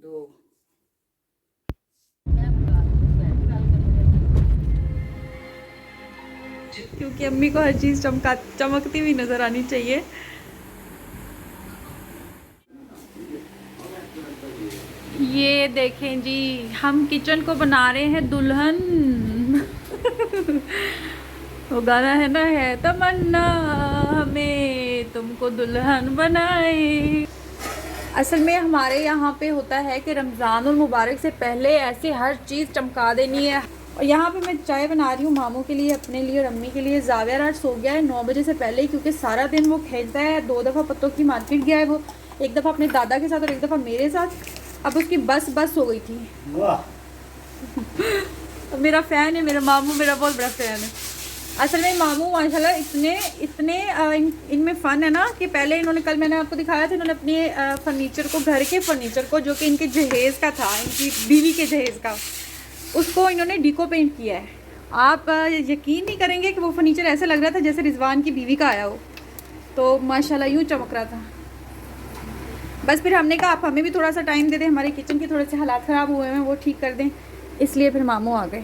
दो। क्योंकि अम्मी को हर चीज़ चमकती हुई नज़र आनी चाहिए। ये देखें जी, हम किचन को बना रहे हैं दुल्हन। वो गाना है ना, है तमन्ना हमें तुमको दुल्हन बनाए। असल में हमारे यहाँ पे होता है कि रमज़ानुल मुबारक से पहले ऐसे हर चीज़ चमका देनी है। और यहाँ पे मैं चाय बना रही हूँ मामू के लिए, अपने लिए और अम्मी के लिए। जाविया आज सो गया है 9 बजे से पहले ही, क्योंकि सारा दिन वो खेलता है। 2 दफ़ा पत्तों की मार्केट गया है वो, एक दफ़ा अपने दादा के साथ और एक दफ़ा मेरे साथ। अब उसकी बस हो गई थी। मेरा फ़ैन है, मेरा मामू मेरा बहुत बड़ा फ़ैन है। असल में मामू माशाल्लाह इतने इनमें फ़न है ना कि पहले इन्होंने, कल मैंने आपको दिखाया था, इन्होंने अपने फर्नीचर को, घर के फर्नीचर को, जो कि इनके जहेज़ का था, इनकी बीवी के जहेज़ का, उसको इन्होंने डीको पेंट किया है। आप यकीन नहीं करेंगे कि वो फर्नीचर ऐसे लग रहा था जैसे रिजवान की बीवी का आया हो। तो माशाल्लाह यूँ चमक रहा था। बस फिर हमने कहा आप हमें भी थोड़ा सा टाइम दे दें, हमारे किचन के थोड़े से हालात ख़राब हुए हैं वो ठीक कर दें, इसलिए फिर मामू आ गए।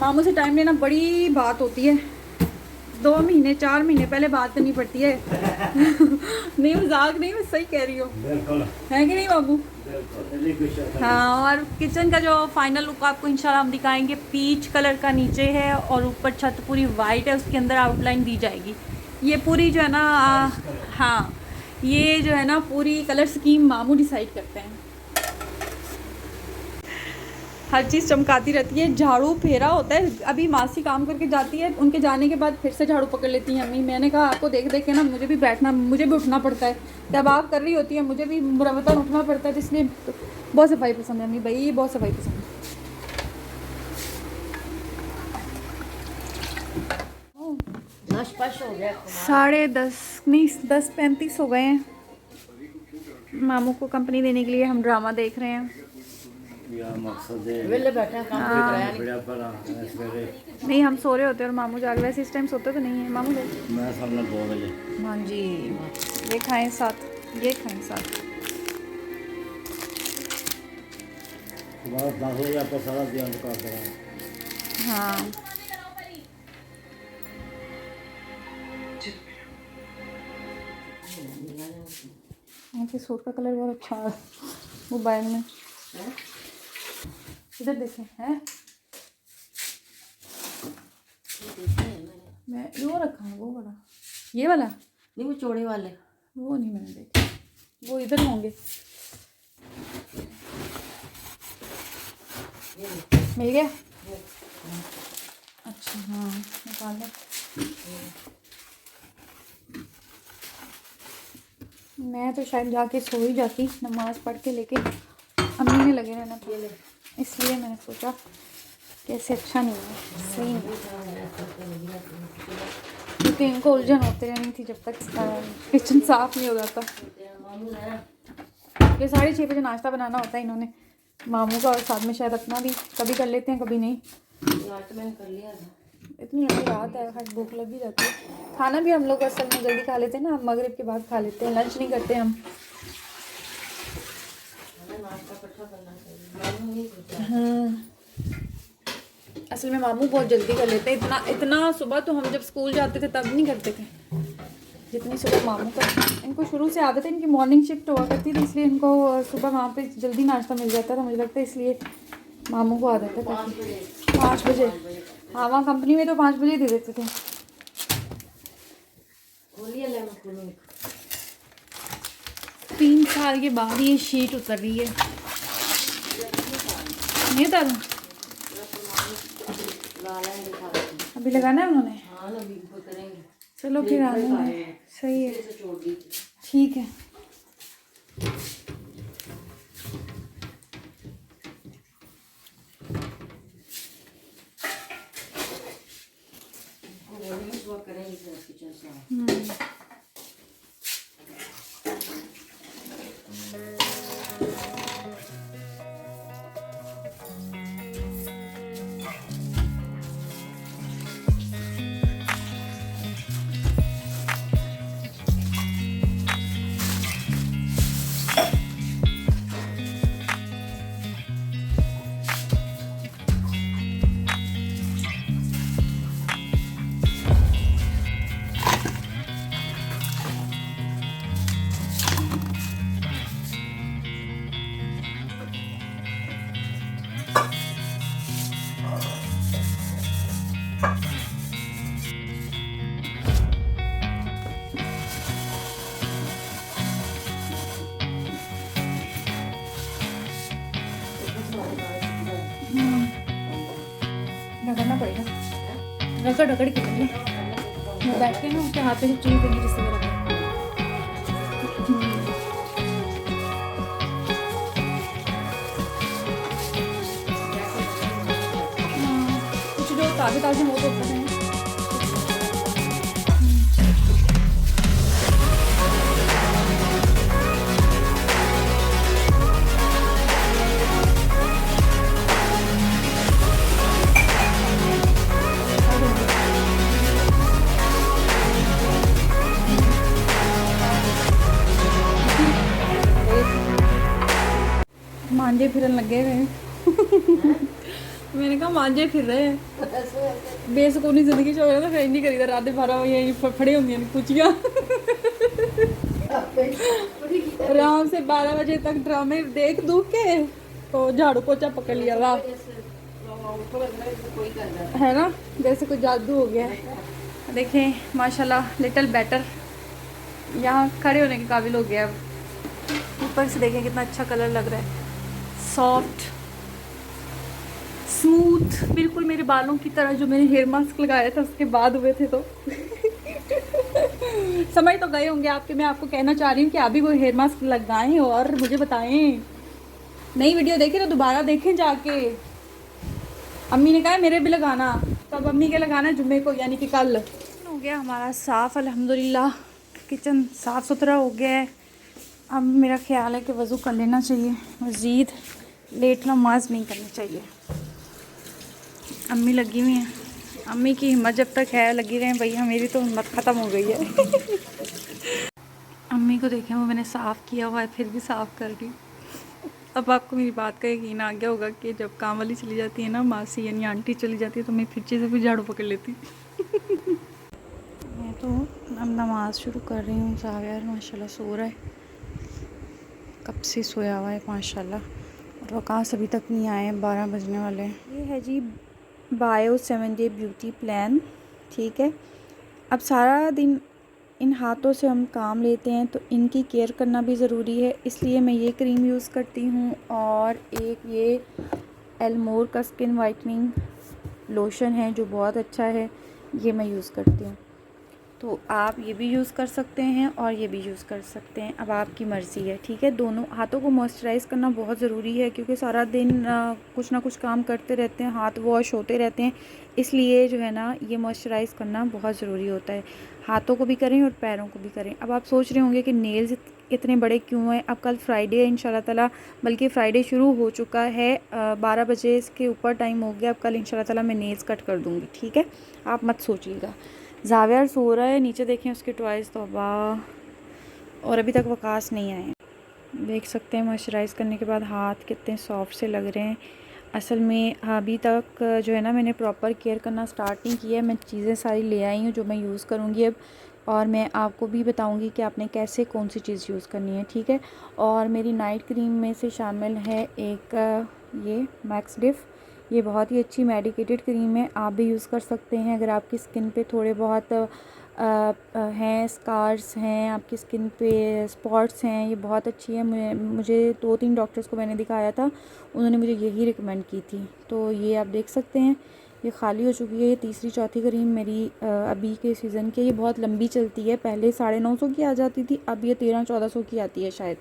मामू से टाइम लेना बड़ी बात होती है। 2 महीने 4 महीने पहले बात करनी पड़ती है। नहीं मजाक नहीं, मैं सही कह रही हूँ, है कि नहीं मामू? हाँ, और किचन का जो फाइनल लुक आपको इंशाल्लाह हम दिखाएंगे। पीच कलर का नीचे है और ऊपर छत पूरी वाइट है, उसके अंदर आउटलाइन दी जाएगी। ये पूरी जो है ना हाँ, ये जो है ना पूरी कलर स्कीम मामू डिसाइड करते हैं। हर चीज़ चमकाती रहती है। झाड़ू फेरा होता है, अभी मासी काम करके जाती है, उनके जाने के बाद फिर से झाड़ू पकड़ लेती हैं अम्मी। मैंने कहा आपको देख देख के ना मुझे भी बैठना, मुझे भी उठना पड़ता है। जब आप कर रही होती है मुझे भी मुरवतन उठना पड़ता है, इसलिए बहुत सफाई पसंद है अम्मी भाई, बहुत सफाई पसंद है। 10:30 नहीं 10:35 हो गए हैं। मामू को कंपनी देने के लिए हम ड्रामा देख रहे हैं। नहीं हम सो रहे होते और मामू जाग, वैसे इस टाइम सोते तो नहीं है मामू लोग। मैं सामने 2 बजे। हाँ जी, ये खाएं साथ, ये खाएं साथ। 10 बजे आपको सारा ध्यान कर रहा है। हाँ आपके सूट का कलर बहुत अच्छा है मोबाइल में। इधर देखें हैं, मैं वो रखा है वो वाला, ये वाला नहीं, वो चौड़े वाले वो नहीं मैंने देखा, वो इधर होंगे। मिल गया? अच्छा हाँ निकाल लो। मैं तो शायद जाके सो ही जाती नमाज पढ़ के, लेकिन अम्मी ने लगे रहना था, इसलिए मैंने सोचा कैसे अच्छा नहीं है, सही नहीं, क्योंकि इनको उलझन होती रहनी थी जब तक किचन साफ़ नहीं हो जाता। ये 6:30 बजे नाश्ता बनाना होता है इन्होंने, मामू का, और साथ में शायद अपना भी कभी कर लेते हैं कभी नहीं। मैंने कर लिया था, इतनी लंबी रात है, हर भूख लगी जाती है। खाना भी हम लोग असल में जल्दी खा लेते हैं ना, मगरिब के बाद खा लेते हैं, लंच नहीं करते हम। असल में मामू बहुत जल्दी कर लेते हैं, इतना सुबह तो हम जब स्कूल जाते थे तब नहीं करते थे जितनी सुबह मामू का। इनको शुरू से आदत है, इनकी मॉर्निंग शिफ्ट हुआ करती थी, इसलिए इनको सुबह वहाँ पे जल्दी नाश्ता मिल जाता था, मुझे लगता है इसलिए मामू को आदत है। 5 बजे हाँ, वहाँ कंपनी में तो 5 बजे दे देते थे। 3 साल के बाद ये शीट उतर रही है, नहीं उतर अभी लगाना है उन्होंने। चलो फिर आना है, सही है, ठीक है। रगड़ रगड़ के करना। मैं बैठ के ना उसके हाथ पे से चीज देंगी जिससे वो रगड़। कुछ जो ताज़े ताज़े वो तो होते हैं। मांझे फिरन लगे हुए मैंने कहा मांझे फिर रहे हैं बेसुकूनी जिंदगी चल रहा तो फिर नहीं करीदा रात 12 बजे फड़े होंगे कुचियाँ आराम से 12 बजे तक ड्रामे देख दूख के तो झाड़ू पोछा पकड़ लिया वाह है ना जैसे कोई जादू हो गया है। देखें माशाल्लाह लिटिल बेटर यहाँ खड़े होने के काबिल हो गया। ऊपर से देखें कितना अच्छा कलर लग रहा है, सॉफ्ट स्मूथ बिल्कुल मेरे बालों की तरह। जो मैंने हेयर मास्क लगाया था उसके बाद हुए थे तो समझ तो गए होंगे आपके। मैं आपको कहना चाह रही हूँ कि आप भी कोई हेयर मास्क लगाएं और मुझे बताएं। नई वीडियो देखें तो दोबारा देखें जाके। अम्मी ने कहा मेरे भी लगाना, तो अब अम्मी के लगाना जुम्मे को यानी कि कल। हो गया हमारा साफ़ अल्हम्दुलिल्लाह, किचन साफ़ सुथरा हो गया है। अब मेरा ख्याल है कि वज़ू कर लेना चाहिए, मज़ीद लेट नमाज नहीं करनी चाहिए। अम्मी लगी हुई हैं, अम्मी की हिम्मत जब तक है लगी रहे भैया, मेरी तो हिम्मत ख़त्म हो गई है अम्मी को देखें वो मैंने साफ़ किया हुआ है फिर भी साफ़ कर रही। अब आपको मेरी बात का यकीन आ गया होगा कि जब काम वाली चली जाती है ना, मासी यानी आंटी चली जाती है, तो मैं फिर से भी झाड़ू पकड़ लेती मैं तो अब नमाज़ शुरू कर रही हूँ। जावेर माशाल्लाह सो रहा है, कब से सोया हुआ है माशाल्लाह, और वकास अभी तक नहीं आए हैं, 12 बजने वाले हैं। ये है जी बायो 7 डे ब्यूटी प्लान, ठीक है। अब सारा दिन इन हाथों से हम काम लेते हैं तो इनकी केयर करना भी ज़रूरी है, इसलिए मैं ये क्रीम यूज़ करती हूँ। और एक ये एलमोर का स्किन वाइटनिंग लोशन है जो बहुत अच्छा है, ये मैं यूज़ करती हूँ। तो आप ये भी यूज़ कर सकते हैं और ये भी यूज़ कर सकते हैं, अब आपकी मर्ज़ी है, ठीक है। दोनों हाथों को मॉइस्चराइज़ करना बहुत ज़रूरी है क्योंकि सारा दिन कुछ ना कुछ काम करते रहते हैं, हाथ वॉश होते रहते हैं, इसलिए जो है ना ये मॉइस्चराइज़ करना बहुत ज़रूरी होता है। हाथों को भी करें और पैरों को भी करें। अब आप सोच रहे होंगे कि नेल्स इतने बड़े क्यों हैं। अब कल फ्राइडे है इंशाल्लाह ताला, बल्कि फ़्राइडे शुरू हो चुका है, 12 बजे इसके ऊपर टाइम हो गया। अब कल इंशाल्लाह ताला मैं नेल्स कट कर दूँगी, ठीक है, आप मत सोचिएगा। जावियर सो रहा है, नीचे देखें उसके टॉयज़, तौबा, और अभी तक वकास नहीं आए। देख सकते हैं मॉइस्चराइज़ करने के बाद हाथ कितने सॉफ्ट से लग रहे हैं। असल में अभी तक जो है ना मैंने प्रॉपर केयर करना स्टार्ट नहीं किया है। मैं चीज़ें सारी ले आई हूँ जो मैं यूज़ करूँगी अब, और मैं आपको भी बताऊँगी कि आपने कैसे कौन सी चीज़ यूज़ करनी है, ठीक है। और मेरी नाइट क्रीम में से शामिल है एक ये मैक्स डिफ, ये बहुत ही अच्छी मेडिकेटेड क्रीम है, आप भी यूज़ कर सकते हैं अगर आपकी स्किन पे थोड़े बहुत हैं, स्कार्स हैं, आपकी स्किन पे स्पॉट्स हैं। ये बहुत अच्छी है, मुझे 2-3 डॉक्टर्स को मैंने दिखाया था, उन्होंने मुझे यही रिकमेंड की थी। तो ये आप देख सकते हैं, ये खाली हो चुकी है। ये तीसरी चौथी क्रीम मेरी अभी के सीज़न की, ये बहुत लंबी चलती है, पहले 950 की आ जाती थी, अब ये 1300-1400 की आती है शायद,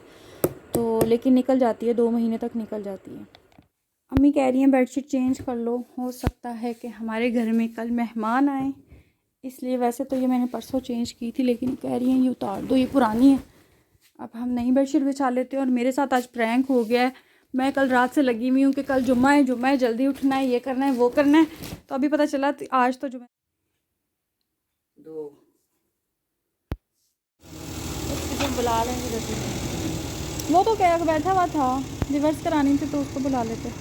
तो लेकिन निकल जाती है, 2 महीने तक निकल जाती है। अम्मी कह रही हैं बेडशीट चेंज कर लो, हो सकता है कि हमारे घर में कल मेहमान आए, इसलिए वैसे तो ये मैंने परसों चेंज की थी, लेकिन कह रही हैं ये उतार दो, ये पुरानी है, अब हम नई बेडशीट बिछा लेते हैं। और मेरे साथ आज प्रैंक हो गया है, मैं कल रात से लगी हुई हूँ कि कल जुम्मा है, जल्दी उठना है, ये करना है, वो करना है, तो अभी पता चला आज तो जुम्मा दो बुला लेंगे। वो तो क्या बैठा हुआ था, रिवर्स करानी थी तो उसको बुला लेते।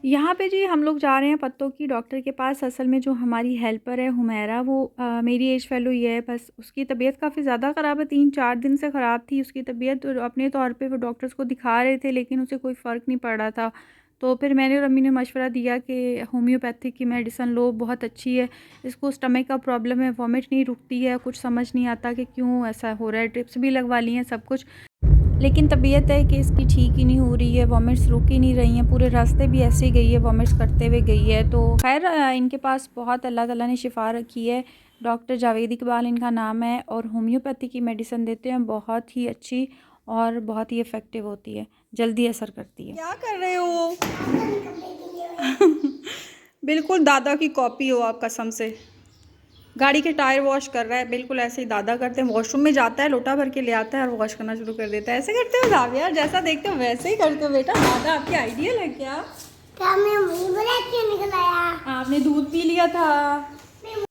यहाँ पे जी हम लोग जा रहे हैं पत्तों की डॉक्टर के पास। असल में जो हमारी हेल्पर है हुमैरा, वो मेरी एज फेलो ही है, बस उसकी तबीयत काफ़ी ज़्यादा ख़राब है, 3-4 दिन से ख़राब थी उसकी तबीयत। और अपने तौर पे वो डॉक्टर्स को दिखा रहे थे लेकिन उसे कोई फ़र्क नहीं पड़ रहा था। तो फिर मैंने और अम्मी ने मशवरा दिया कि होम्योपैथिक की मेडिसन लो, बहुत अच्छी है। इसको स्टमक का प्रॉब्लम है, वॉमिट नहीं रुकती है, कुछ समझ नहीं आता कि क्यों ऐसा हो रहा है, ट्रिप्स भी लगवा ली हैं सब कुछ, लेकिन तबीयत है कि इसकी ठीक ही नहीं हो रही है, वॉमिट्स रुक ही नहीं रही हैं, पूरे रास्ते भी ऐसे ही गई है, वॉमिट्स करते हुए गई है। तो खैर इनके पास बहुत अल्लाह ताला ने शिफा रखी है। डॉक्टर जावेद इकबाल इनका नाम है और होम्योपैथी की मेडिसिन देते हैं, बहुत ही अच्छी और बहुत ही इफ़ेक्टिव होती है, जल्दी असर करती है। क्या कर रहे हो? बिल्कुल दादा की कॉपी हो आप, कसम से। गाड़ी के टायर वॉश कर रहा है, बिल्कुल ऐसे ही दादा करते हैं। वॉशरूम में जाता है, लोटा भर के ले आता है और वॉश करना शुरू कर देता है। ऐसे करते हो जाविया? जैसा देखते हो वैसे ही करते हो बेटा। दादा आपके आइडियल है क्या? मैं वही बोला क्यों निकल आया? आपने दूध पी लिया था।